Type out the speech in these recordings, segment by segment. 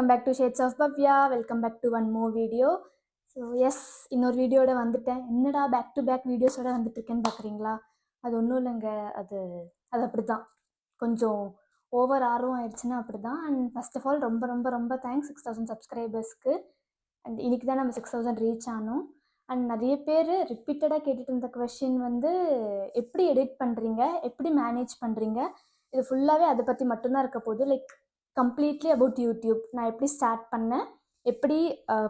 Welcome back to shades of Bhavya. Welcome back to one more video. So yes, இன்னொரு வீடியோட வந்துட்டேன். என்னடா back to back வீடியோஸோட வந்துட்டுருக்கேன்னு பார்க்குறீங்களா? அது ஒன்றும் இல்லைங்க. அது அது அப்படி தான். கொஞ்சம் ஓவர் ஆர்வம் ஆயிடுச்சுன்னா அப்படி தான். அண்ட் ஃபர்ஸ்ட் ஆஃப் ஆல் ரொம்ப ரொம்ப ரொம்ப தேங்க்ஸ் 6000 சப்ஸ்கிரைபர்ஸ்க்கு. அண்ட் இன்றைக்கி தான் நம்ம 6000 ரீச் ஆனோம். அண்ட் நிறைய பேர் ரிப்பீட்டடாக கேட்டுட்டு இருந்த கொஷின் வந்து, எப்படி எடிட் பண்ணுறீங்க, எப்படி மேனேஜ் பண்ணுறீங்க, இது ஃபுல்லாகவே அதை பற்றி மட்டும்தான் இருக்க போகுது. Like completely about YouTube. நான் எப்படி ஸ்டார்ட் பண்ணேன், எப்படி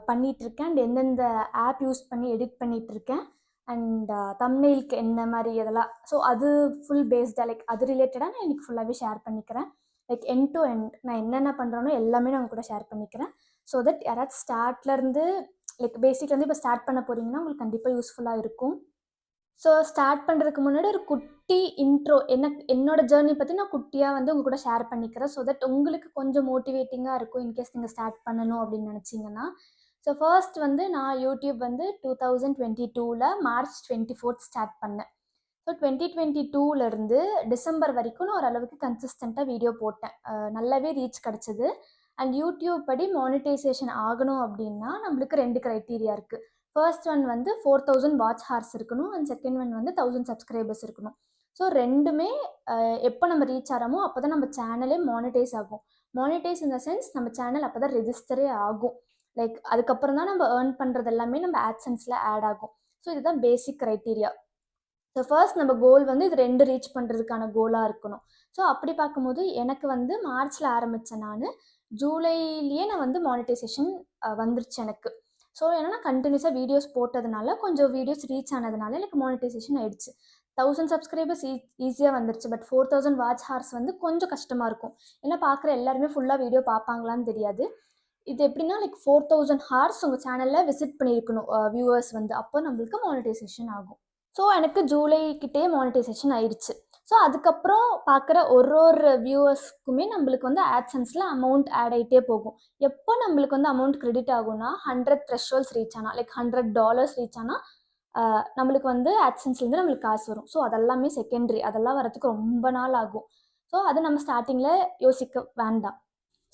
பண்ணிகிட்ருக்கேன், அண்ட் எந்தெந்த ஆப் யூஸ் பண்ணி எடிட் பண்ணிகிட்ருக்கேன், அண்ட் தம்ப்நெயிலுக்கு என்ன மாதிரி அதெல்லாம். ஸோ அது ஃபுல் பேஸ்டாக லைக் அது ரிலேட்டடாக நான் இன்றைக்கி ஃபுல்லாகவே ஷேர் பண்ணிக்கிறேன். லைக் எண்ட் டு எண்ட் நான் என்னென்ன பண்ணுறேனோ எல்லாமே நான் கூட ஷேர் பண்ணிக்கிறேன். ஸோ தட் யாராவது ஸ்டார்ட்லேருந்து லைக் பேசிக்லேருந்து இப்போ ஸ்டார்ட் பண்ண போகிறீங்கன்னா உங்களுக்கு கண்டிப்பாக யூஸ்ஃபுல்லாக இருக்கும். ஸோ ஸ்டார்ட் பண்ணுறதுக்கு முன்னாடி ஒரு குட்டி இன்ட்ரோ, என்னோடய ஜேர்னி பற்றி நான் குட்டியாக வந்து உங்கள் கூட ஷேர் பண்ணிக்கிறேன். ஸோ தட் உங்களுக்கு கொஞ்சம் மோட்டிவேட்டிங்காக இருக்கும் இன்கேஸ் நீங்கள் ஸ்டார்ட் பண்ணணும் அப்படின்னு நினச்சிங்கன்னா. ஸோ ஃபர்ஸ்ட் வந்து நான் யூடியூப் வந்து 2022 மார்ச் 24 ஸ்டார்ட் பண்ணேன். ஸோ 2022 டிசம்பர் வரைக்கும் நான் ஓரளவுக்கு கன்சிஸ்டண்ட்டாக வீடியோ போட்டேன். நல்லாவே ரீச் கிடச்சிது. அண்ட் யூடியூப் படி மானிட்டைசேஷன் ஆகணும் அப்படின்னா நம்மளுக்கு 2 க்ரைட்டீரியா இருக்குது. ஃபர்ஸ்ட் ஒன் வந்து 4000 வாட்ச் ஹார்ஸ் இருக்கணும். அண்ட் செகண்ட் ஒன் வந்து 1000 சப்ஸ்கிரைபர்ஸ் இருக்கணும். ஸோ ரெண்டுமே எப்போ நம்ம ரீச் ஆகிறோமோ அப்போ தான் நம்ம சேனலே மானிட்டைஸ் ஆகும். மானிட்டைஸ் இன் த சென்ஸ் நம்ம சேனல் அப்போ தான் ரெஜிஸ்டரே ஆகும். லைக் அதுக்கப்புறம் தான் நம்ம ஏர்ன் பண்ணுறது எல்லாமே நம்ம ஆட்சன்ஸில் ஆட் ஆகும். ஸோ இதுதான் பேசிக் க்ரைட்டீரியா. ஸோ ஃபர்ஸ்ட் நம்ம கோல் வந்து இது 2 ரீச் பண்ணுறதுக்கான கோலாக இருக்கணும். ஸோ அப்படி பார்க்கும்போது எனக்கு வந்து மார்ச்சில் ஆரம்பித்தேன். நான் ஜூலைலேயே நான் வந்து மானிட்டைசேஷன் வந்துருச்சு எனக்கு. ஸோ ஏன்னா கண்டினியூஸாக வீடியோஸ் போட்டதுனால கொஞ்சம் வீடியோஸ் ரீச் ஆனதுனால எனக்கு மானிட்டைசேஷன் ஆயிடுச்சு. 1000 சப்ஸ்கிரைபர்ஸ் ஈஸியாக வந்துருச்சு. பட் 4000 வாட்ச் ஹார்ஸ் வந்து கொஞ்சம் கஷ்டமாக இருக்கும். ஏன்னா பார்க்குற எல்லாருமே ஃபுல்லாக வீடியோ பார்ப்பாங்களான்னு தெரியாது. இது எப்படின்னா லைக் 4000 ஹார்ஸ் உங்கள் சேனலில் விசிட் பண்ணியிருக்கணும் வியூவர்ஸ் வந்து, அப்போ நம்மளுக்கு மானிட்டைசேஷன் ஆகும். ஸோ எனக்கு ஜூலை கிட்டே மானிட்டைசேஷன் ஆயிடுச்சு. ஸோ அதுக்கப்புறம் பார்க்குற ஒரு வியூவர்ஸ்க்குமே நம்மளுக்கு வந்து ஆட்சன்ஸில் அமௌண்ட் ஆட் ஆகிட்டே போகும். எப்போ நம்மளுக்கு வந்து அமௌண்ட் கிரெடிட் ஆகும்னா 100 த்ரெஷ்ஹோல்ட்ஸ் ரீச் ஆனால், லைக் $100 ரீச் ஆனால் நம்மளுக்கு வந்து ஆட்சன்ஸ்லேருந்து நம்மளுக்கு காசு வரும். ஸோ அதெல்லாமே செகண்டரி, அதெல்லாம் வரத்துக்கு ரொம்ப நாள் ஆகும். ஸோ அது நம்ம ஸ்டார்டிங்கில் யோசிக்க வேண்டாம்.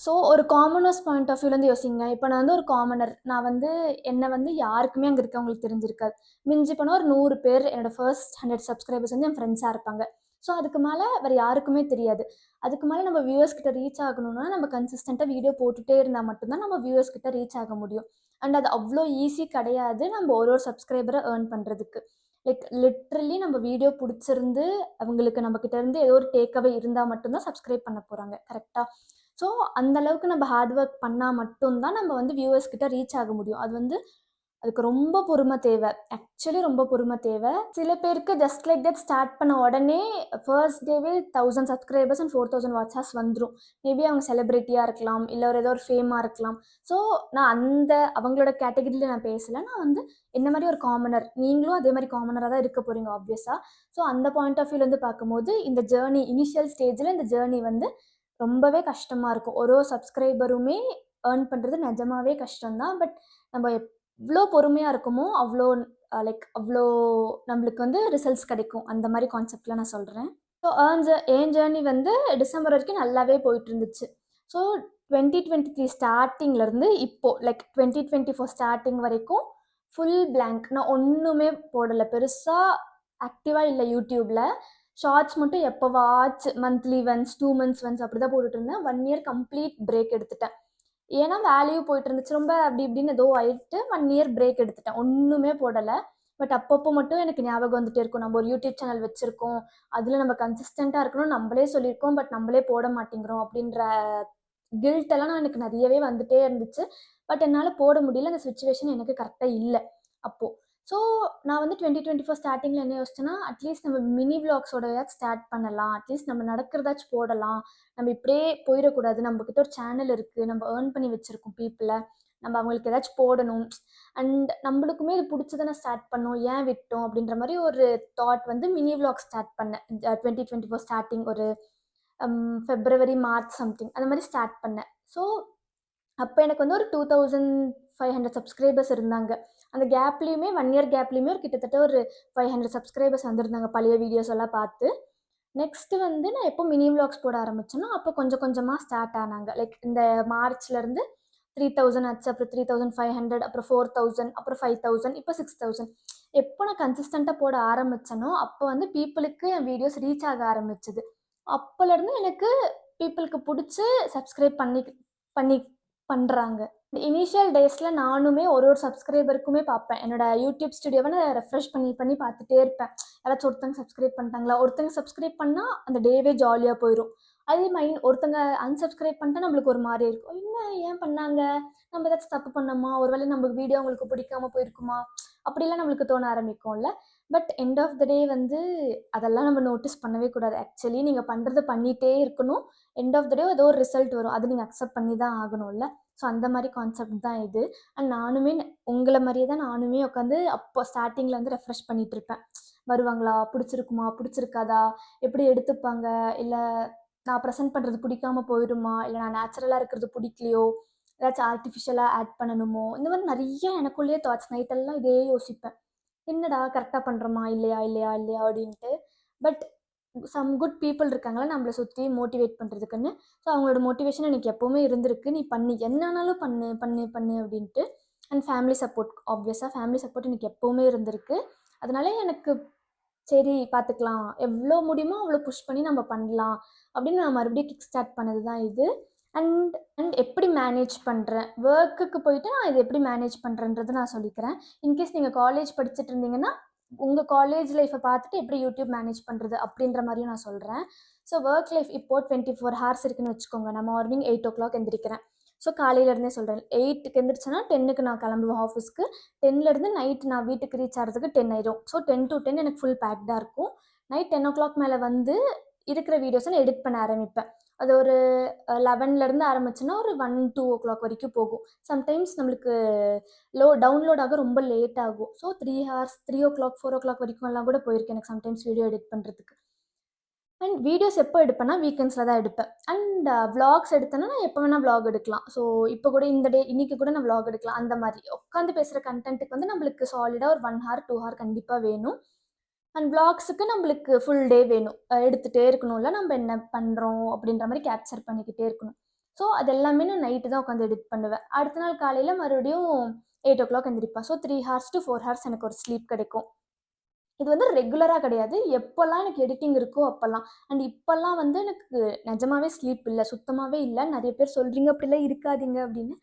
ஸோ ஒரு காமனர்ஸ் பாயிண்ட் ஆஃப் வியூலேருந்து யோசிங்க. இப்போ நான் வந்து ஒரு காமனர், நான் வந்து என்னை வந்து யாருக்குமே அங்கே இருக்கவங்களுக்கு தெரிஞ்சிருக்காது. மிஞ்சி போனால் ஒரு 100 பேர் என்னோடய ஃபர்ஸ்ட் 100 சப்ஸ்கிரைபர்ஸ் வந்து என் ஃப்ரெண்ட்ஸாக இருப்பாங்க. ஸோ அதுக்கு மேலே வேறு யாருக்குமே தெரியாது. அதுக்கு மேலே நம்ம வியூவர்ஸ் கிட்ட ரீச் ஆகணும்னா நம்ம கன்சிஸ்டண்ட்டாக வீடியோ போட்டுகிட்டே இருந்தால் மட்டும்தான் நம்ம வியூவர்ஸ் கிட்ட ரீச் ஆக முடியும். அண்ட் அது அவ்வளோ ஈஸி கிடையாது நம்ம ஒரு சப்ஸ்கிரைபரை ஏர்ன் பண்ணுறதுக்கு. லைக் லிட்ரலி நம்ம வீடியோ பிடிச்சிருந்து அவங்களுக்கு நம்மக்கிட்ட இருந்து ஏதோ ஒரு டேக்அவே இருந்தால் மட்டும்தான் சப்ஸ்கிரைப் பண்ண போகிறாங்க. கரெக்டாக? ஸோ அந்தளவுக்கு நம்ம ஹார்ட் ஒர்க் பண்ணால் மட்டும்தான் நம்ம வந்து வியூவர்ஸ் கிட்ட ரீச் ஆக முடியும். அது வந்து அதுக்கு ரொம்ப பொறுமை தேவை. ஆக்சுவலி ரொம்ப பொறுமை தேவை. சில பேருக்கு ஜஸ்ட் லைக் தட் ஸ்டார்ட் பண்ண உடனே ஃபர்ஸ்ட் டேவே 1000 சப்ஸ்கிரைபர்ஸ் அண்ட் 4000 வாட்ச் ஹார்ஸ் வந்துடும். மேபி அவங்க செலிப்ரிட்டியாக இருக்கலாம், இல்லை ஒரு ஏதோ ஒரு ஃபேமாக இருக்கலாம். ஸோ நான் அவங்களோட கேட்டகரியில் நான் பேசலை. நான் வந்து என்ன மாதிரி ஒரு காமனர், நீங்களும் அதே மாதிரி காமனராக தான் இருக்க போகிறீங்க ஆப்வியஸாக. ஸோ அந்த பாயிண்ட் ஆஃப் வியூலேருந்து பார்க்கும்போது இந்த ஜேர்னி, இனிஷியல் ஸ்டேஜில் இந்த ஜேர்னி வந்து ரொம்பவே கஷ்டமாக இருக்கும். ஒரு சப்ஸ்கிரைபருமே ஏர்ன் பண்ணுறது நிஜமாவே கஷ்டம்தான். பட் நம்ம எவ்வளோ பொறுமையாக இருக்குமோ அவ்வளோ அவ்வளோ நம்மளுக்கு வந்து ரிசல்ட்ஸ் கிடைக்கும். அந்த மாதிரி கான்செப்டில் நான் சொல்கிறேன். ஸோ என் ஜேர்னி வந்து டிசம்பர் வரைக்கும் நல்லாவே போயிட்டு இருந்துச்சு. ஸோ 2023 ஸ்டார்டிங்லேருந்து இப்போது லைக் 2024 ஸ்டார்டிங் வரைக்கும் ஃபுல் பிளாங்க். நான் ஒன்றுமே போடலை, பெருசாக ஆக்டிவாக இல்லை யூடியூப்பில். ஷார்ட்ஸ் மட்டும் எப்போவாச் மந்த்லி ஒன்ஸ், 2 months ஒன்ஸ் அப்படி தான் போட்டுட்டு இருந்தேன். 1 year கம்ப்ளீட் பிரேக் எடுத்துட்டேன். ஏன்னா வேல்யூ போயிட்டு இருந்துச்சு, ரொம்ப அப்படி இப்படின்னு ஏதோ ஆயிட்டு 1 year பிரேக் எடுத்துட்டேன். ஒன்றுமே போடலை. பட் அப்பப்போ மட்டும் எனக்கு ஞாபகம் வந்துட்டே இருக்கும், நம்ம ஒரு யூடியூப் சேனல் வச்சுருக்கோம், அதில் நம்ம கன்சிஸ்டண்ட்டாக இருக்கணும், நம்மளே சொல்லியிருக்கோம், பட் நம்மளே போட மாட்டேங்கிறோம் அப்படின்ற கில்ட்டெல்லாம் எனக்கு நிறையவே வந்துகிட்டே இருந்துச்சு. பட் என்னால் போட முடியல. அந்த சுச்சுவேஷன் எனக்கு கரெக்டாக இல்லை அப்போது. ஸோ நான் வந்து 2024 ஸ்டார்டிங்கில் என்ன யோசிச்சேன்னா, அட்லீஸ்ட் நம்ம மினி விளாக்ஸோடையாச்சும் ஸ்டார்ட் பண்ணலாம், அட்லீஸ்ட் நம்ம நடக்கிறதாச்சும் போடலாம், நம்ம இப்படியே போயிடக்கூடாது, நம்மக்கிட்ட ஒரு சேனல் இருக்குது, நம்ம ஏர்ன் பண்ணி வச்சுருக்கோம் பீப்புளை, நம்ம அவங்களுக்கு ஏதாச்சும் போடணும், அண்ட் நம்மளுக்குமே இது பிடிச்சதானே ஸ்டார்ட் பண்ணோம், ஏன் விட்டோம் அப்படின்ற மாதிரி ஒரு தாட் வந்து மினி விளாக் ஸ்டார்ட் பண்ணேன். 2024 ஸ்டார்டிங் ஒரு February, March சம்திங் அந்த மாதிரி ஸ்டார்ட் பண்ணேன். ஸோ அப்போ எனக்கு வந்து ஒரு 2500 சப்ஸ்கிரைபர்ஸ் இருந்தாங்க. அந்த கேப்லேயுமே 1 year கேப்லேயுமே ஒரு கிட்டத்தட்ட ஒரு 500 சப்ஸ்கிரைபர்ஸ் வந்திருந்தாங்க பழைய வீடியோஸ் எல்லாம் பார்த்து. நெக்ஸ்ட்டு வந்து நான் எப்போ மினி விளாக்ஸ் போட ஆரம்பிச்சேனோ அப்போ கொஞ்சம் கொஞ்சமாக ஸ்டார்ட் ஆனாங்க. லைக் இந்த மார்ச்லேருந்து 3000 ஆச்சு, அப்புறம் 3500, அப்புறம் 4000, அப்புறம் 5000, இப்போ 6000. எப்போ நான் கன்சிஸ்டண்ட்டாக போட ஆரம்பிச்சேனோ அப்போ வந்து பீப்புளுக்கு என் வீடியோஸ் ரீச் ஆக ஆரம்பிச்சது. அப்போலேருந்து எனக்கு பீப்புளுக்கு பிடிச்சி சப்ஸ்கிரைப் பண்ணி பண்ணுறாங்க. இனிஷியல் டேஸில் நானுமே ஒரு சப்ஸ்கிரைபருக்குமே பார்ப்பேன். என்னோட யூடியூப் ஸ்டுடியோவை நான் ரெஃப்ரெஷ் பண்ணி பண்ணி பார்த்துட்டே இருப்பேன். யாராச்சும் ஒருத்தங்க சப்ஸ்கிரைப் பண்ணிட்டாங்களா? ஒருத்தங்க சப்ஸ்கிரைப் பண்ணால் அந்த டேவே ஜாலியாக போயிடும். அதே ஒருத்தங்க அன்சப்ஸ்கிரைப் பண்ணிட்டா நம்மளுக்கு ஒரு மாதிரி இருக்கும். என்ன ஏன் பண்ணாங்க? நம்ம ஏதாச்சும் தப்பு பண்ணோமா? ஒருவேளை நம்ம வீடியோ அவங்களுக்கு பிடிக்காம போயிருக்குமா? அப்படிலாம் நம்மளுக்கு தோண ஆரம்பிக்கும்ல. பட் எண்ட் ஆஃப் த டே வந்து அதெல்லாம் நம்ம நோட்டீஸ் பண்ணவே கூடாது. ஆக்சுவலி நீங்கள் பண்ணுறத பண்ணிகிட்டே இருக்கணும். எண்ட் ஆஃப் த டே ஏதோ ஒரு ரிசல்ட் வரும். அது நீங்கள் அக்செப்ட் பண்ணி தான் ஆகணும்ல. ஸோ அந்த மாதிரி கான்செப்ட் தான் இது. அண்ட் நானுமே உங்களை மாதிரியே தான் நானுமே உட்காந்து அப்போ ஸ்டார்டிங்கில் வந்து ரெஃப்ரெஷ் பண்ணிகிட்ருப்பேன். வருவாங்களா? பிடிச்சிருக்குமா? பிடிச்சிருக்காதா? எப்படி எடுத்துப்பாங்க? இல்லை நான் ப்ரெசென்ட் பண்ணுறது பிடிக்காம போயிடுமா? இல்லை நான் நேச்சுரலாக இருக்கிறது பிடிக்கலையோ? ஏதாச்சும் ஆர்டிஃபிஷியலாக ஆட் பண்ணணுமோ? இந்த மாதிரி நிறைய எனக்குள்ளேயே தாட்ஸ் நைட்டெல்லாம் இதே யோசிப்பேன். என்னடா கரெக்டாக பண்ணுறோமா? இல்லையா இல்லையா இல்லையா அப்படின்ட்டு. பட் சம் குட் பீப்புள் இருக்காங்களா நம்மளை சுற்றி மோட்டிவேட் பண்ணுறதுக்குன்னு. ஸோ அவங்களோட மோட்டிவேஷன் எனக்கு எப்போவுமே இருந்திருக்கு. நீ பண்ணு, என்னன்னாலும் பண்ணு பண்ணு பண்ணு அப்படின்ட்டு. அண்ட் ஃபேமிலி சப்போர்ட், ஆப்வியஸாக ஃபேமிலி சப்போர்ட் எனக்கு எப்போவுமே இருந்திருக்கு. அதனால எனக்கு சரி பார்த்துக்கலாம், எவ்வளோ முடியுமோ அவ்வளோ புஷ் பண்ணி நம்ம பண்ணலாம் அப்படின்னு நான் மறுபடியும் கிக் ஸ்டார்ட் பண்ணது தான் இது. அண்ட் அண்ட் எப்படி மேனேஜ் பண்ணுறேன், ஒர்க்குக்கு போயிட்டு நான் இது எப்படி மேனேஜ் பண்ணுறேன்றதை நான் சொல்லிக்கிறேன். இன்கேஸ் நீங்கள் காலேஜ் படிச்சுட்டு இருந்தீங்கன்னா உங்கள் காலேஜ் லைஃப்பை பார்த்துட்டு எப்படி யூடியூப் மேனேஜ் பண்ணுறது அப்படின்ற மாதிரியும் நான் சொல்கிறேன். ஸோ ஒர்க் லைஃப் இப்போது 24 ஹார்ஸ் இருக்குன்னு வச்சுக்கோங்க. நான் மார்னிங் 8 o'clock எந்திரிக்கிறேன். ஸோ காலையிலேருந்தே சொல்கிறேன், 8க்கு எந்திரிச்சேன்னா 10க்கு நான் கிளம்புவேன் ஆஃபீஸ்க்கு. 10லேருந்து நைட் நான் வீட்டுக்கு ரீச் ஆகிறதுக்கு 10 ஆயிடும். ஸோ 10 to 10 எனக்கு ஃபுல் பேக்டாக இருக்கும். நைட் 10 o'clock மேலே வந்து இருக்கிற வீடியோஸை நான் எடிட் பண்ண ஆரம்பிப்பேன். அது ஒரு 11லேருந்து ஆரம்பிச்சுன்னா ஒரு 1, 2 o'clock வரைக்கும் போகும். சம்டைம்ஸ் நம்மளுக்கு டவுன்லோட் ஆக ரொம்ப லேட் ஆகும். ஸோ 3 hours, 3 o'clock, 4 o'clock வரைக்கும்லாம் கூட போயிருக்கு எனக்கு சம்டைம்ஸ் வீடியோ எடிட் பண்ணுறதுக்கு. அண்ட் வீடியோஸ் எப்போ எடுப்பேன்னா வீக்கெண்ட்ஸில் தான் எடுப்பேன். அண்ட் விளாக்ஸ் எடுத்தேன்னா நான் எப்போ வேணால் விளாக் எடுக்கலாம். ஸோ இப்போ கூட இந்த இன்றைக்கி கூட நான் விளாக் எடுக்கலாம். அந்த மாதிரி உட்காந்து பேசுகிற கண்டென்ட்டுக்கு வந்து நம்மளுக்கு சாலிடாக ஒரு 1 hour 2 hour கண்டிப்பாக வேணும். அண்ட் விளாக்ஸுக்கு நம்மளுக்கு ஃபுல் டே வேணும். எடுத்துகிட்டே இருக்கணும்ல, நம்ம என்ன பண்ணுறோம் அப்படின்ற மாதிரி கேப்சர் பண்ணிக்கிட்டே இருக்கணும். ஸோ அது எல்லாமே நான் நைட்டு தான் உட்காந்து எடிட் பண்ணுவேன். அடுத்த நாள் காலையில் மறுபடியும் 8 o'clock எந்திரிப்பேன். ஸோ 3 hours to 4 hours எனக்கு ஒரு ஸ்லீப் கிடைக்கும். இது வந்து ரெகுலராக கிடையாது. எப்போல்லாம் எனக்கு எடிட்டிங் இருக்கோ அப்போல்லாம். அண்ட் இப்போல்லாம் வந்து எனக்கு நிஜமாவே ஸ்லீப் இல்லை, சுத்தமாகவே இல்லை. நிறைய பேர் சொல்கிறீங்க அப்படிலாம் இருக்காதீங்க அப்படின்னு.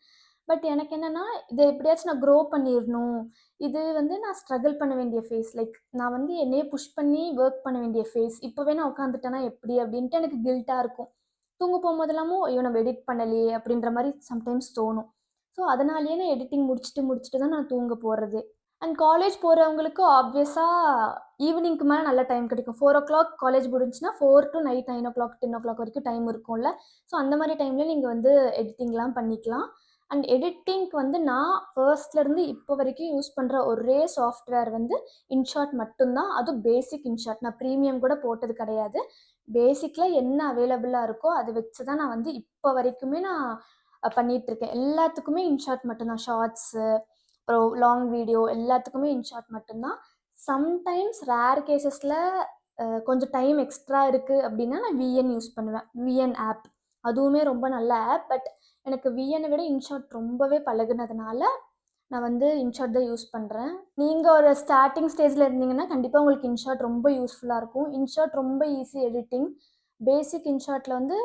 பட் எனக்கு என்னென்னா இதை எப்படியாச்சும் நான் க்ரோ பண்ணிடணும். இது வந்து நான் ஸ்ட்ரகிள் பண்ண வேண்டிய ஃபேஸ். லைக் நான் வந்து என்னையே புஷ் பண்ணி ஒர்க் பண்ண வேண்டிய ஃபேஸ். இப்போவே நான் உட்காந்துட்டேன்னா எப்படி அப்படின்ட்டு எனக்கு கில்ட்டாக இருக்கும். தூங்க போகும்போதெல்லாமும் ஐயோ நம்ம எடிட் பண்ணலையே அப்படின்ற மாதிரி சம்டைம்ஸ் தோணும். ஸோ அதனாலேயே நான் எடிட்டிங் முடிச்சுட்டு தான் நான் தூங்க போகிறதே. அண்ட் காலேஜ் போகிறவங்களுக்கு ஆப்வியஸாக ஈவினிங்க்கு மேலே நல்ல டைம் கிடைக்கும். 4 o'clock college முடிஞ்சுன்னா 4 to night 9 o'clock 10 o'clock வரைக்கும் டைம் இருக்கும்ல. ஸோ அந்த மாதிரி டைமில் நீங்கள் வந்து எடிட்டிங்லாம் பண்ணிக்கலாம். அண்ட் எடிட்டிங்க்கு வந்து நான் ஃபர்ஸ்ட்லேருந்து இப்போ வரைக்கும் யூஸ் பண்ணுற ஒரே சாஃப்ட்வேர் வந்து இன்ஷாட் மட்டும்தான். அதுவும் பேசிக் இன்ஷாட். நான் ப்ரீமியம் கூட போட்டது கிடையாது. பேசிக்கில் என்ன அவைலபிளாக இருக்கோ அதை வச்சு தான் நான் வந்து இப்போ வரைக்குமே நான் பண்ணிகிட்ருக்கேன். எல்லாத்துக்குமே இன்ஷாட் மட்டும்தான். ஷார்ட்ஸு, அப்புறம் லாங் வீடியோ எல்லாத்துக்குமே இன்ஷாட் மட்டும்தான். சம்டைம்ஸ் ரேர் கேசஸில் கொஞ்சம் டைம் எக்ஸ்ட்ரா இருக்குது அப்படின்னா நான் விஎன் யூஸ் பண்ணுவேன். விஎன் ஆப் அதுவுமே ரொம்ப நல்ல ஆப். பட் எனக்கு விஎனை விட இன்ஷாட் ரொம்பவே பழகுனதுனால நான் வந்து இன்ஷாட் தான் யூஸ் பண்ணுறேன். நீங்கள் ஒரு ஸ்டார்டிங் ஸ்டேஜில் இருந்தீங்கன்னா கண்டிப்பாக உங்களுக்கு இன்ஷாட் ரொம்ப யூஸ்ஃபுல்லாக இருக்கும். இன்ஷாட் ரொம்ப ஈஸி எடிட்டிங். பேசிக் இன்ஷாட்டில் வந்து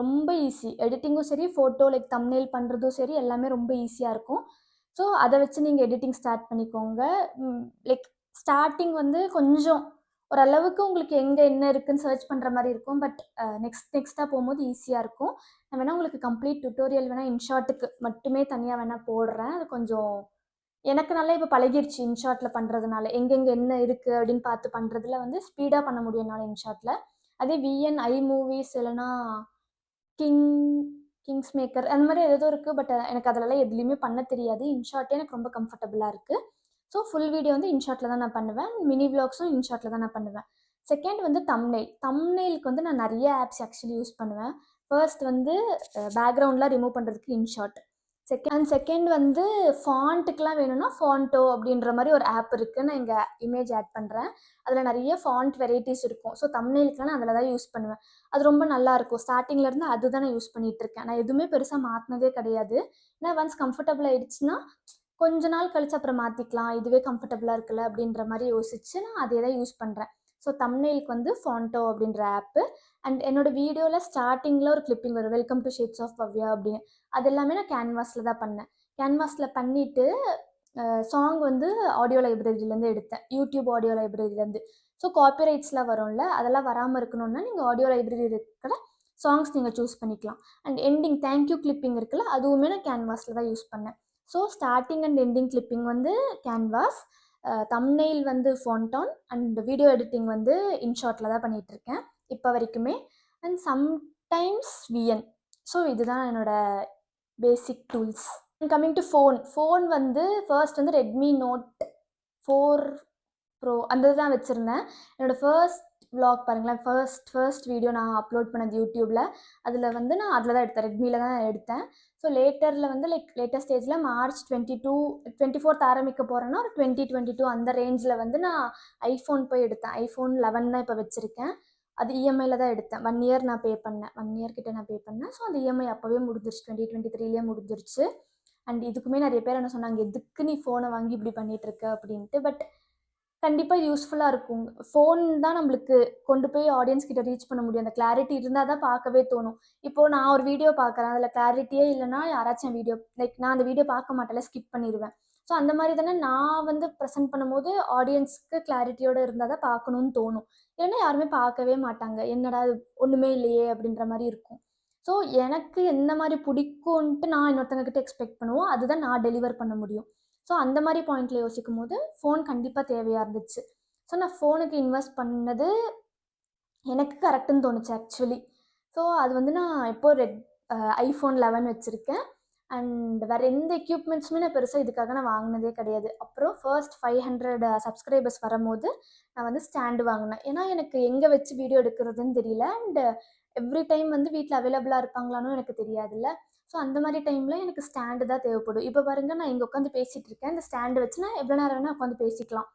ரொம்ப ஈஸி எடிட்டிங்கும் சரி, ஃபோட்டோ லைக் தம்ப்நெயில் பண்ணுறதும் சரி, எல்லாமே ரொம்ப ஈஸியாக இருக்கும். ஸோ அதை வச்சு நீங்கள் எடிட்டிங் ஸ்டார்ட் பண்ணிக்கோங்க. லைக் ஸ்டார்டிங் வந்து கொஞ்சம் ஓரளவுக்கு உங்களுக்கு எங்கே என்ன இருக்குதுன்னு சர்ச் பண்ணுற மாதிரி இருக்கும். பட் நெக்ஸ்ட்டாக போகும்போது ஈஸியாக இருக்கும். நான் வேணால் உங்களுக்கு கம்ப்ளீட் டுட்டோரியல் வேணால் இன்ஷாட்டுக்கு மட்டுமே தனியாக வேணால் போடுறேன். அது கொஞ்சம் எனக்கு நல்லா இப்போ பழகிருச்சு இன்ஷாட்டில் பண்ணுறதுனால. எங்கெங்கே என்ன இருக்குது அப்படின்னு பார்த்து பண்ணுறதுல வந்து ஸ்பீடாக பண்ண முடியும் என்னால் இன்ஷாட்டில். அதே விஎன், iMovies இல்லைனா கிங்ஸ் மேக்கர் அந்த மாதிரி ஏதோ இருக்குது. பட் எனக்கு அதிலலாம் எதுலேயுமே பண்ண தெரியாது. இன்ஷாட்டே எனக்கு ரொம்ப கம்ஃபர்டபுளாக இருக்குது. ஸோ ஃபுல் வீடியோ வந்து இன்ஷாட்டில் தான் நான் பண்ணுவேன். மினி விளாக்ஸும் இன்ஷாட்டில் தான் நான் பண்ணுவேன். செகண்ட் வந்து தம்ப்நெயிலுக்கு வந்து நான் நிறைய ஆப்ஸ் ஆக்சுவலி யூஸ் பண்ணுவேன். ஃபர்ஸ்ட் வந்து பேக்ரவுண்ட்லாம் ரிமூவ் பண்ணுறதுக்கு இன்ஷாட். செகண்ட் வந்து ஃபாண்ட்டுக்குலாம் வேணும்னா ஃபாண்டோ அப்படின்ற மாதிரி ஒரு ஆப் இருக்குது. நான் இங்கே இமேஜ் ஆட் பண்ணுறேன். அதில் நிறைய ஃபாண்ட் வெரைட்டிஸ் இருக்கும். ஸோ தம்ப்நெயிலுக்குலாம் நான் அதில் தான் யூஸ் பண்ணுவேன். அது ரொம்ப நல்லாயிருக்கும். ஸ்டார்டிங்லேருந்து அதுதான் நான் யூஸ் பண்ணிகிட்ருக்கேன். நான் எதுவுமே பெருசாக மாற்றினதே கிடையாது. ஏன்னா ஒன்ஸ் கம்ஃபர்டபுள் ஆகிடுச்சுன்னா கொஞ்ச நாள் கழிச்சு அப்புறம் மாற்றிக்கலாம். இதுவே கம்ஃபர்டபுளாக இருக்குல்ல அப்படின்ற மாதிரி யோசிச்சு நான் அதே தான் யூஸ் பண்ணுறேன். ஸோ தம்ப்நெயிலுக்கு வந்து ஃபாண்டோ அப்படின்ற ஆப்பு. அண்ட் என்னோடய வீடியோவில் ஸ்டார்டிங்கில் ஒரு கிளிப்பிங் வரும், welcome to shades of Bhavya அப்படின்னு. அது எல்லாமே நான் கேன்வாஸில் தான் பண்ணேன். கேன்வாஸில் பண்ணிவிட்டு சாங் வந்து ஆடியோ லைப்ரரியிலேருந்து எடுத்தேன், யூடியூப் ஆடியோ லைப்ரரியிலேருந்து. ஸோ காப்பிரைட்ஸ்லாம் வரும்ல, அதெல்லாம் வராமல் இருக்கணும்னா நீங்கள் ஆடியோ லைப்ரரி இருக்கிற சாங்ஸ் நீங்கள் சூஸ் பண்ணிக்கலாம். அண்ட் எண்டிங் தேங்க்யூ கிளிப்பிங் இருக்குல்ல, அதுவுமே நான் கேன்வாஸில் தான் யூஸ் பண்ணேன். So starting and ending clipping வந்து கேன்வாஸ், தம்ப்நெயில் வந்து ஃபாண்டான், அண்ட் வீடியோ எடிட்டிங் வந்து இன்ஷாட்டில் தான் பண்ணிகிட்ருக்கேன் இப்போ வரைக்குமே. And sometimes VN. ஸோ இதுதான் என்னோடய பேசிக் டூல்ஸ். கம்மிங் டு ஃபோன் வந்து ஃபர்ஸ்ட் வந்து ரெட்மி நோட் 4 ப்ரோ அந்த தான் வச்சுருந்தேன். என்னோடய ஃபர்ஸ்ட் விளாக் பாருங்களேன், ஃபர்ஸ்ட் வீடியோ நான் அப்லோட் பண்ணது யூடியூப்பில். அதில் வந்து நான் அதில் தான் எடுத்தேன், ரெட்மியில் தான் எடுத்தேன். ஸோ லேட்டரில் வந்து லேட்டஸ்ட் ஸ்டேஜில் மார்ச் 24 ஆரம்பிக்க போகிறேன்னா ஒரு 2022 அந்த ரேஞ்சில் வந்து நான் ஐஃபோன் போய் எடுத்தேன். ஐஃபோன் 11 தான் இப்போ வச்சுருக்கேன். அது இஎம்ஐயில் தான் எடுத்தேன். 1 இயர் நான் பே பண்ணேன், 1 இயர் கிட்ட நான் பே பண்ணேன். ஸோ அந்த இஎம்ஐ அப்போவே முடிஞ்சிருச்சு, 2023 முடிஞ்சிருச்சு. அண்ட் இதுக்குமே நிறைய பேர் என்ன சொன்னாங்க, எதுக்கு நீ ஃபோனை வாங்கி இப்படி பண்ணிகிட்ருக்க அப்படின்ட்டு. பட் கண்டிப்பாக யூஸ்ஃபுல்லாக இருக்கும். ஃபோன் தான் நம்மளுக்கு கொண்டு போய் ஆடியன்ஸ் கிட்ட ரீச் பண்ண முடியும். அந்த கிளாரிட்டி இருந்தால் தான் பார்க்கவே தோணும். இப்போது நான் ஒரு வீடியோ பார்க்குறேன், அதில் கிளாரிட்டியே இல்லைனா யாராச்சும் வீடியோ நான் அந்த வீடியோ பார்க்க மாட்டேன்ல, ஸ்கிப் பண்ணிடுவேன். ஸோ அந்த மாதிரி தானே நான் வந்து ப்ரெசென்ட் பண்ணும்போது ஆடியன்ஸ்க்கு கிளாரிட்டியோடு இருந்தால் தான் பார்க்கணுன்னு தோணும். இல்லைன்னா யாருமே பார்க்கவே மாட்டாங்க, என்னடா ஒன்றுமே இல்லையே அப்படின்ற மாதிரி இருக்கும். ஸோ எனக்கு எந்த மாதிரி பிடிக்கும்ன்ட்டு நான் இன்னொருத்தங்கக்கிட்ட எக்ஸ்பெக்ட் பண்ணுவோம், அதுதான் நான் டெலிவர் பண்ண முடியும். ஸோ அந்த மாதிரி பாயிண்டில் யோசிக்கும் போது ஃபோன் கண்டிப்பாக தேவையாக இருந்துச்சு. ஸோ நான் ஃபோனுக்கு இன்வெஸ்ட் பண்ணது எனக்கு கரெக்டுன்னு தோணுச்சு ஆக்சுவலி. ஸோ அது வந்து நான் இப்போது ஐஃபோன் 11 வச்சுருக்கேன். அண்ட் வேறு எந்த எக்யூப்மெண்ட்ஸுமே நான் பெருசாக இதுக்காக நான் வாங்கினதே கிடையாது. அப்புறம் ஃபர்ஸ்ட் 500 சப்ஸ்கிரைபர்ஸ் வரும்போது நான் வந்து ஸ்டாண்டு வாங்கினேன். ஏன்னா எனக்கு எங்கே வச்சு வீடியோ எடுக்கிறதுன்னு தெரியல. அண்ட் எவ்ரி டைம் வந்து வீட்டில் அவைலபிளாக இருப்பாங்களான்னு எனக்கு தெரியாதுல்ல. ஸோ அந்த மாதிரி டைமில் எனக்கு ஸ்டாண்டு தான் தேவைப்படும். இப்போ பாருங்கள், நான் இங்கே உட்காந்து பேசிகிட்டு இருக்கேன். இந்த ஸ்டாண்டு வச்சு நான் எவ்வளோ நேரம் வேணால் உட்காந்து பேசிக்கலாம்.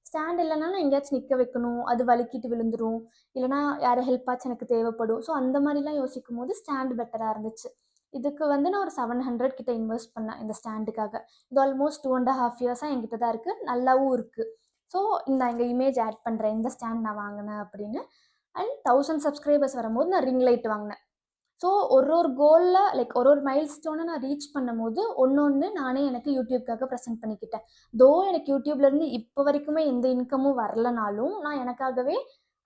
ஸ்டாண்ட் இல்லைனா நான் எங்கேயாச்சும் நிற்க வைக்கணும், அது வலிக்கிட்டு விழுந்துரும், இல்லைனா யாரும் ஹெல்ப்பாச்சும் எனக்கு தேவைப்படும். ஸோ அந்த மாதிரிலாம் யோசிக்கும் போது ஸ்டாண்டு பெட்டராக இருந்துச்சு. இதுக்கு வந்து நான் ஒரு 700 கிட்ட இன்வெஸ்ட் பண்ணேன் இந்த ஸ்டாண்டுக்காக. இது ஆல்மோஸ்ட் 2.5 இயர்ஸாக என்கிட்ட தான் இருக்குது, நல்லாவும் இருக்குது. ஸோ நான் இங்கே இமேஜ் ஆட் பண்ணுறேன், இந்த ஸ்டாண்ட் நான் வாங்கினேன் அப்படின்னு. அண்ட் 1000 சப்ஸ்கிரைபர்ஸ் வரும்போது நான் ரிங் லைட் வாங்கினேன். ஸோ ஒரு கோலில் ஒரு மைல்ஸ்டோனை நான் ரீச் பண்ணும்போது ஒன்று நானே எனக்கு யூடியூப்காக ப்ரெசென்ட் பண்ணிக்கிட்டேன். எனக்கு யூடியூப்லேருந்து இப்போ வரைக்குமே எந்த இன்கமும் வரலனாலும் நான் எனக்காகவே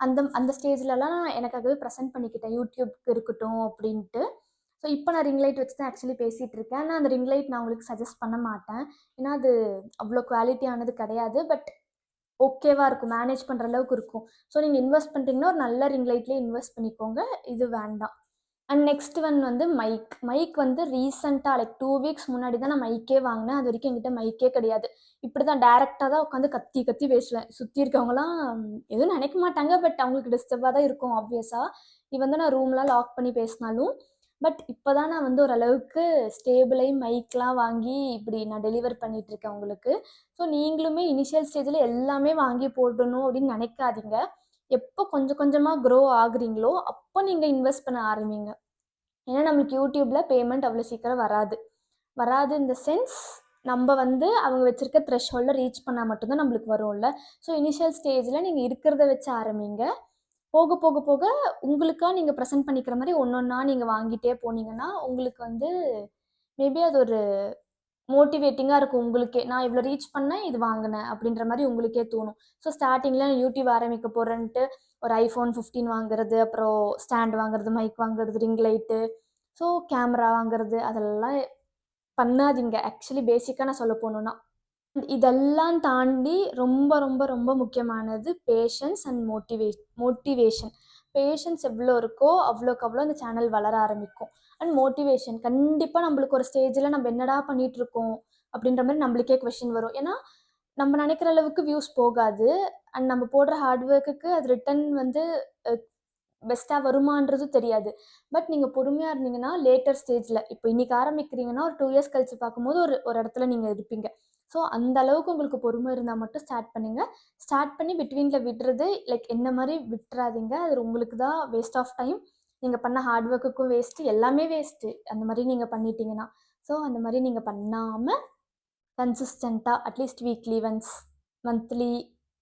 அந்த ஸ்டேஜ்லலாம் நான் எனக்காகவே ப்ரெசென்ட் பண்ணிக்கிட்டேன், யூடியூப்க்கு இருக்கட்டும் அப்படின்ட்டு. ஸோ இப்போ நான் ரிங் லைட் வச்சு தான் ஆக்சுவலி பேசிகிட்டு இருக்கேன். ஆனால் அந்த ரிங் லைட் நான் உங்களுக்கு சஜஸ்ட் பண்ண மாட்டேன், ஏன்னா அது அவ்வளோ குவாலிட்டியானது கிடையாது. பட் ஓகேவாக இருக்கும், மேனேஜ் பண்ணுற அளவுக்கு இருக்கும். ஸோ நீங்கள் இன்வெஸ்ட் பண்ணுறீங்கன்னா ஒரு நல்ல ரிங் லைட்லேயே இன்வெஸ்ட் பண்ணிக்கோங்க, இது வேண்டாம். அண்ட் நெக்ஸ்ட் ஒன் வந்து மைக் வந்து ரீசெண்டாக 2 வீக்ஸ் முன்னாடி தான் நான் மைக்கே வாங்கினேன். அது வரைக்கும் என்கிட்ட மைக்கே கிடையாது. இப்படி தான் டேரெக்டாக தான் உட்காந்து கத்தி கத்தி பேசுவேன். சுற்றி இருக்கவங்களாம் எதுவும் நினைக்க மாட்டாங்க, பட் அவங்களுக்கு டிஸ்டர்பாக தான் இருக்கும் ஆப்வியஸாக. வந்து நான் ரூம்லாம் லாக் பண்ணி பேசினாலும். பட் இப்போ தான் நான் வந்து ஓரளவுக்கு ஸ்டேபிளாகி மைக்லாம் வாங்கி இப்படி நான் டெலிவர் பண்ணிகிட்ருக்கேன் உங்களுக்கு. ஸோ நீங்களுமே இனிஷியல் ஸ்டேஜில் எல்லாமே வாங்கி போடணும் அப்படின்னு நினைக்காதீங்க. எப்போ கொஞ்சம் கொஞ்சமாக க்ரோ ஆகுறீங்களோ அப்போ நீங்கள் இன்வெஸ்ட் பண்ண ஆரம்பிங்க. ஏன்னா நம்மளுக்கு யூடியூப்பில் பேமெண்ட் அவ்வளோ சீக்கிரம் வராது இந்த சென்ஸ் நம்ம வந்து அவங்க வச்சுருக்க த்ரெஷ்ஹோல்டை ரீச் பண்ணால் மட்டும்தான் நம்மளுக்கு வரும்ல. ஸோ இனிஷியல் ஸ்டேஜில் நீங்கள் இருக்கிறத வச்சு ஆரம்பிங்க. போக போக போக உங்களுக்காக நீங்கள் ப்ரெசென்ட் பண்ணிக்கிற மாதிரி ஒன்றா நீங்கள் வாங்கிட்டே போனீங்கன்னா உங்களுக்கு வந்து மேபி அது ஒரு மோட்டிவேட்டிங்காக இருக்கும் உங்களுக்கே. நான் இவ்வளோ ரீச் பண்ணேன், இது வாங்கினேன் அப்படின்ற மாதிரி உங்களுக்கே தோணும். ஸோ ஸ்டார்டிங்கில் யூடியூப் ஆரம்பிக்க போகிறேன்ட்டு ஒரு ஐஃபோன் 15 வாங்குறது, அப்புறம் ஸ்டாண்ட் வாங்குறது, மைக் வாங்குறது, ரிங் லைட்டு, ஸோ கேமரா வாங்குறது, அதெல்லாம் பண்ணாதீங்க. ஆக்சுவலி பேசிக்காக நான் சொல்ல போகணுன்னா இதெல்லாம் தாண்டி ரொம்ப ரொம்ப ரொம்ப முக்கியமானது பேஷன்ஸ் அண்ட் மோட்டிவேஷன். பேஷன்ஸ் எவ்வளோ இருக்கோ அவ்வளோக்கு அவ்வளோ அந்த சேனல் வளர ஆரம்பிக்கும். அண்ட் மோட்டிவேஷன் கண்டிப்பாக நம்மளுக்கு ஒரு ஸ்டேஜில் நம்ம என்னடா பண்ணிகிட்ருக்கோம் அப்படின்ற மாதிரி நம்மளுக்கே கொஷின் வரும். ஏன்னா நம்ம நினைக்கிற அளவுக்கு வியூஸ் போகாது. அண்ட் நம்ம போடுற ஹார்ட் ஒர்க்குக்கு அது ரிட்டன் வந்து பெஸ்ட்டாக வருமானதும் தெரியாது. பட் நீங்கள் பொறுமையாக இருந்தீங்கன்னா லேட்டர் ஸ்டேஜில் இப்போ இன்றைக்கி ஆரம்பிக்கிறீங்கன்னா ஒரு 2 இயர்ஸ் கழிச்சு பார்க்கும்போது ஒரு இடத்துல நீங்கள் இருப்பீங்க. ஸோ அந்த அளவுக்கு உங்களுக்கு பொறுமை இருந்தால் மட்டும் ஸ்டார்ட் பண்ணுங்கள். ஸ்டார்ட் பண்ணி பிட்வீனில் விடுறது லைக் என்ன மாதிரி விட்டுறாதீங்க. அது உங்களுக்கு தான் வேஸ்ட் ஆஃப் டைம். நீங்கள் பண்ண ஹார்ட் ஒர்க்குக்கும் வேஸ்ட்டு, எல்லாமே வேஸ்ட்டு அந்த மாதிரி நீங்கள் பண்ணிட்டீங்கன்னா. ஸோ அந்த மாதிரி நீங்கள் பண்ணாமல் கன்சிஸ்டண்ட்டாக at least weekly once, monthly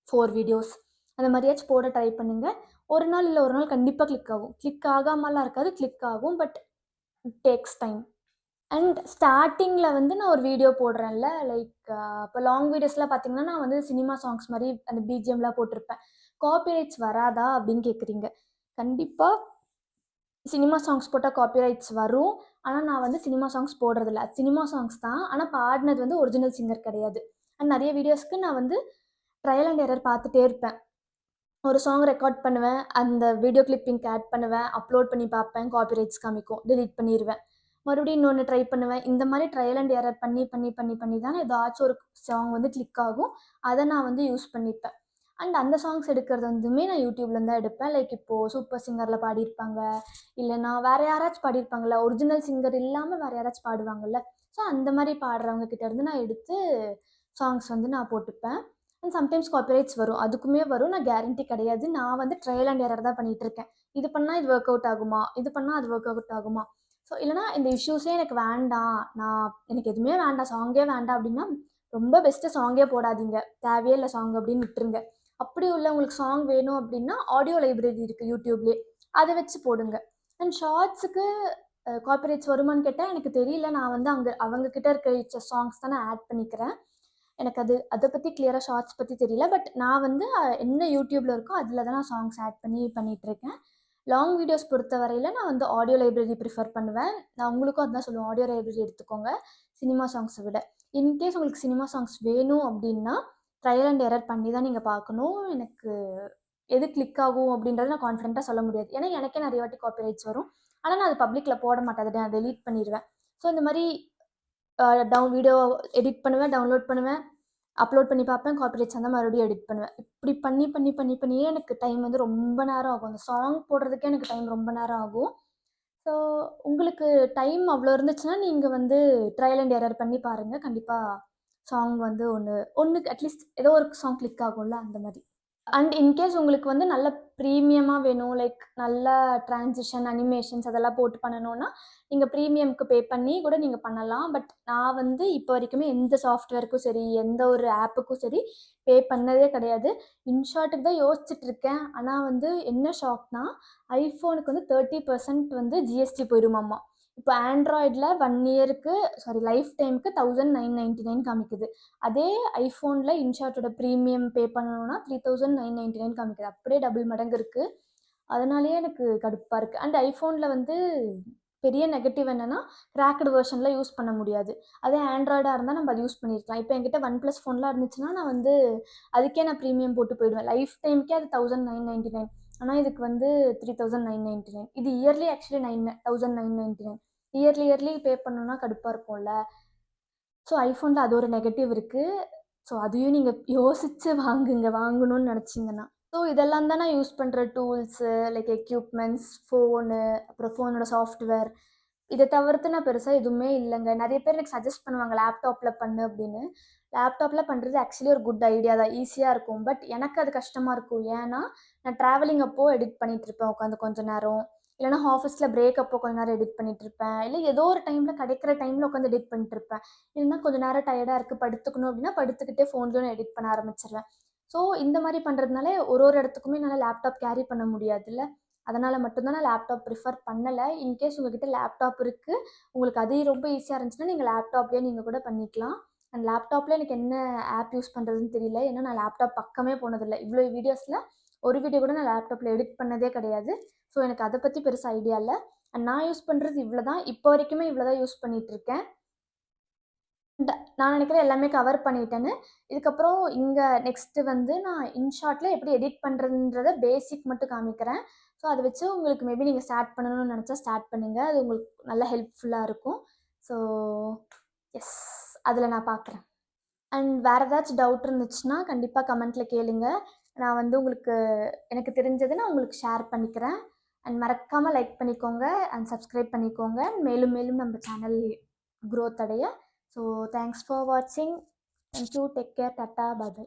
4 videos அந்த மாதிரியாச்சும் போட ட்ரை பண்ணுங்கள். ஒரு நாள் இல்லை ஒரு நாள் கண்டிப்பாக கிளிக் ஆகும். கிளிக் ஆகாமலாம் இருக்காது, கிளிக் ஆகும். But it takes time. And ஸ்டார்டிங்கில் வந்து நான் ஒரு வீடியோ போடுறேன்ல, லைக் இப்போ லாங் வீடியோஸ்லாம் பார்த்தீங்கன்னா நான் வந்து சினிமா சாங்ஸ் மாதிரி அந்த பிஜிஎம்லாம் போட்டிருப்பேன். காப்பிரைட்ஸ் வராதா அப்படின்னு கேட்குறீங்க. கண்டிப்பாக சினிமா சாங்ஸ் போட்டால் காப்பிரைட்ஸ் வரும். ஆனால் நான் வந்து சினிமா சாங்ஸ் போடுறதில்ல. அது சினிமா சாங்ஸ் தான். ஆனால் பாடினது வந்து ஒரிஜினல் சிங்கர் கிடையாது. அண்ட் நிறைய வீடியோஸ்க்கு நான் வந்து ட்ரையல் அண்ட் எரர் பார்த்துட்டே இருப்பேன். ஒரு சாங் ரெக்கார்ட் பண்ணுவேன், அந்த வீடியோ கிளிப்பிங்க்கு ஆட் பண்ணுவேன், அப்லோட் பண்ணி பார்ப்பேன், காப்பிரைட்ஸ் காமிக்கும், டெலீட் பண்ணிடுவேன். மறுபடியும் இன்னொன்று ட்ரை பண்ணுவேன். இந்த மாதிரி ட்ரையல் அண்ட் எரர் பண்ணி தான் ஏதாச்சும் ஒரு சாங் வந்து கிளிக் ஆகும். அதை நான் வந்து யூஸ் பண்ணிப்பேன். அண்ட் அந்த சாங்ஸ் எடுக்கிறது வந்துமே நான் யூடியூப்லேருந்து தான் எடுப்பேன். லைக் இப்போது சூப்பர் சிங்கரில் பாடியிருப்பாங்க, இல்லைனா வேறு யாராச்சும் பாடியிருப்பாங்கள்ல, ஒரிஜினல் சிங்கர் இல்லாமல் வேறு யாராச்சும் பாடுவாங்கள்ல. ஸோ அந்த மாதிரி பாடுறவங்க கிட்டேருந்து நான் எடுத்து சாங்ஸ் வந்து நான் போட்டுப்பேன். அண்ட் சம்டைம்ஸ் காப்பிரைட்ஸ் வரும், அதுக்குமே வரும். நான் கேரண்டி கிடையாது. நான் வந்து ட்ரையல் அண்ட் எரர் தான் பண்ணிகிட்ருக்கேன். இது பண்ணால் இது ஒர்க் அவுட் ஆகுமா, இது பண்ணால் அது ஒர்க் அவுட் ஆகுமா. ஸோ இல்லைனா இந்த இஷ்யூஸே எனக்கு வேண்டாம், எனக்கு எதுவுமே வேண்டாம், சாங்கே வேண்டாம் அப்படின்னா ரொம்ப பெஸ்ட்டு சாங்கே போடாதீங்க, தேவையே இல்லை சாங் அப்படின்னு விட்டுருங்க. அப்படி உள்ள உங்களுக்கு சாங் வேணும் அப்படின்னா ஆடியோ லைப்ரரி இருக்குது யூடியூப்லேயே, அதை வச்சு போடுங்க. அண்ட் ஷார்ட்ஸுக்கு காப்பிரைட்ஸ் வருமானு கேட்டால் எனக்கு தெரியல. நான் வந்து அவங்கக்கிட்ட இருக்க சாங்ஸ் தான் நான் ஆட் பண்ணிக்கிறேன். எனக்கு அதை பற்றி கிளியராக ஷார்ட்ஸ் பற்றி தெரியல. பட் நான் வந்து என்ன யூடியூப்பில் இருக்கோ அதில் தான் நான் சாங்ஸ் ஆட் பண்ணிகிட்ருக்கேன். லாங் வீடியோஸ் பொறுத்த வரையில் நான் வந்து ஆடியோ லைப்ரரி ப்ரிஃபர் பண்ணுவேன். நான் உங்களுக்கும் அதுதான் சொல்லுவேன், ஆடியோ லைப்ரரி எடுத்துக்கோங்க சினிமா சாங்ஸை விட. இன்கேஸ் உங்களுக்கு சினிமா சாங்ஸ் வேணும் அப்படின்னா ட்ரையல் அண்ட் எரர் பண்ணி தான் நீங்கள் பார்க்கணும். எனக்கு எது கிளிக் ஆகும் அப்படின்றத நான் கான்ஃபிடென்ட்டாக சொல்ல முடியாது. ஏன்னா எனக்கே நிறைய வாட்டி காப்பிரைட்ஸ் வரும். ஆனால் நான் அது பப்ளிக்கில் போட மாட்டேன், அதை நான் டெலீட் பண்ணிடுவேன். ஸோ இந்த மாதிரி வீடியோ எடிட் பண்ணுவேன், டவுன்லோட் பண்ணுவேன், அப்லோட் பண்ணி பார்ப்பேன், காப்பிரைட்ஸ் வந்தால் மறுபடியும் எடிட் பண்ணுவேன். இப்படி பண்ணியே எனக்கு டைம் வந்து ரொம்ப நேரம் ஆகும். அந்த சாங் போடுறதுக்கே எனக்கு டைம் ரொம்ப நேரம் ஆகும். ஸோ உங்களுக்கு டைம் அவ்வளோ இருந்துச்சுன்னா நீங்கள் வந்து ட்ரையல் அண்ட் எரர் பண்ணி பாருங்கள். கண்டிப்பாக சாங் வந்து ஒன்றுக்கு அட்லீஸ்ட் ஏதோ ஒரு சாங் கிளிக் ஆகும்ல, அந்த மாதிரி. அண்ட் இன்கேஸ் உங்களுக்கு வந்து நல்ல ப்ரீமியமாக வேணும், லைக் நல்ல ட்ரான்சிஷன், அனிமேஷன்ஸ் அதெல்லாம் போட்டு பண்ணணும்னா நீங்கள் ப்ரீமியம்க்கு பே பண்ணி கூட நீங்கள் பண்ணலாம். பட் நான் வந்து இப்போ வரைக்குமே எந்த சாஃப்ட்வேருக்கும் சரி, எந்த ஒரு ஆப்புக்கும் சரி பே பண்ணதே கிடையாது. இன்ஷாட்டுக்கு தான் யோசிச்சுட்ருக்கேன். ஆனால் வந்து என்ன ஷாக்னா, ஐஃபோனுக்கு வந்து 30% வந்து ஜிஎஸ்டி போயிடுமாம்மா. இப்போ ஆண்ட்ராய்டில் 1 இயருக்கு லைஃப் டைமுக்கு 1999 காமிக்குது. அதே ஐஃபோனில் இன்ஷாட்டோட ப்ரீமியம் பே பண்ணணும்னா 3999 காமிக்குது. அப்படியே டபுள் மடங்கு இருக்குது. அதனாலேயே எனக்கு கடுப்பாக இருக்குது. அண்ட் ஐஃபோனில் வந்து பெரிய நெகட்டிவ் என்னென்னா கிராக்டு வெர்ஷனில் யூஸ் பண்ண முடியாது. அதே ஆண்ட்ராய்டாக இருந்தால் நம்ம அதை யூஸ் பண்ணியிருக்கலாம். இப்போ என்கிட்ட OnePlus ஃபோன்லாம் இருந்துச்சுன்னா நான் வந்து அதுக்கே நான் ப்ரீமியம் போட்டு போயிடுவேன். லைஃப் டைமுக்கே அது 1999. ஆனால் இதுக்கு வந்து 3999. இது இயர்லி ஆக்சுவலி 1999. இயர்லி பே பண்ணணும்னா கடுப்பாக இருக்கும்ல. ஸோ ஐஃபோனில் அது ஒரு நெகட்டிவ் இருக்குது. ஸோ அதையும் நீங்கள் யோசித்து வாங்கணும்னு நினச்சிங்கன்னா. ஸோ இதெல்லாம் தான் நான் யூஸ் பண்ணுற டூல்ஸு, லைக் எக்யூப்மெண்ட்ஸ், ஃபோனு, அப்புறம் ஃபோனோட சாஃப்ட்வேர். இதை தவிர்த்து நான் பெருசாக எதுவுமே இல்லைங்க. நிறைய பேர் எனக்கு சஜஸ்ட் பண்ணுவாங்க லேப்டாப்பில் பண்ணு அப்படின்னு. லேப்டாப்பில் பண்ணுறது ஆக்சுவலி ஒரு குட் ஐடியா தான், ஈஸியாக இருக்கும். பட் எனக்கு அது கஷ்டமாக இருக்கும். ஏன்னா நான் ட்ராவலிங் அப்போது எடிட் பண்ணிகிட்ருப்பேன் உட்காந்து கொஞ்சம் நேரம். இல்லைனா ஆஃபீஸில் பிரேக் அப்போ கொஞ்ச நேரம் எடிட் பண்ணிகிட்ருப்பேன். இல்லை ஏதோ ஒரு டைமில் கிடைக்கிற டைமில் உட்காந்து எடிட் பண்ணிட்டுருப்பேன். இல்லைனா கொஞ்சம் நேரம் டயர்டாக இருக்குது படுத்துக்கணும் அப்படின்னா படுத்துக்கிட்டே ஃபோன்லேயும் நான் எடிட் பண்ண ஆரம்பிச்சிருவேன். ஸோ இந்த மாதிரி பண்ணுறதுனால ஒரு இடத்துக்குமே என்னால் லேப்டாப் கேரி பண்ண முடியாதுல்ல. அதனால் மட்டும்தான் நான் லேப்டாப் ப்ரிஃபர் பண்ணலை. இன்கேஸ் உங்கள்கிட்ட லேப்டாப் இருக்குது, உங்களுக்கு அது ரொம்ப ஈஸியாக இருந்துச்சுன்னா நீங்கள் லேப்டாப்லேயே நீங்கள் கூட பண்ணிக்கலாம். அண்ட் லேப்டாப்பில் எனக்கு என்ன ஆப் யூஸ் பண்ணுறதுன்னு தெரியல. ஏன்னா நான் லேப்டாப் பக்கமே போனதில்லை. இவ்வளோ வீடியோஸில் ஒரு வீடியோ கூட நான் லேப்டாப்பில் எடிட் பண்ணதே கிடையாது. ஸோ எனக்கு அதை பற்றி பெருசாக ஐடியா இல்லை. அண்ட் நான் யூஸ் பண்ணுறது இவ்வளோ தான். இப்போ வரைக்குமே இவ்வளோ தான் யூஸ் பண்ணிகிட்ருக்கேன். நான் நினைக்கிறேன் எல்லாமே கவர் பண்ணிட்டேன்னு. இதுக்கப்புறம் இங்கே நெக்ஸ்ட்டு வந்து நான் இன்ஷாட்டில் எப்படி எடிட் பண்ணுறதுன்றத பேசிக் மட்டும் காமிக்கிறேன். ஸோ அதை வச்சு உங்களுக்கு மேபி நீங்கள் ஸ்டார்ட் பண்ணணும்னு நினச்சா ஸ்டார்ட் பண்ணுங்கள். அது உங்களுக்கு நல்ல ஹெல்ப்ஃபுல்லாக இருக்கும். ஸோ எஸ், அதில் நான் பார்க்குறேன். அண்ட் வேறு ஏதாச்சும் டவுட் இருந்துச்சுன்னா கண்டிப்பாக கமெண்ட்டில் கேளுங்க. நான் வந்து உங்களுக்கு எனக்கு தெரிஞ்சதை நான் உங்களுக்கு ஷேர் பண்ணிக்கிறேன். அண்ட் மறக்காமல் லைக் பண்ணிக்கோங்க அண்ட் சப்ஸ்கிரைப் பண்ணிக்கோங்க. மேலும் மேலும் நம்ம சேனல் க்ரோத் அடைய. ஸோ தேங்க்ஸ் ஃபார் வாட்சிங். Thank you. Take care. Tata. Bye by.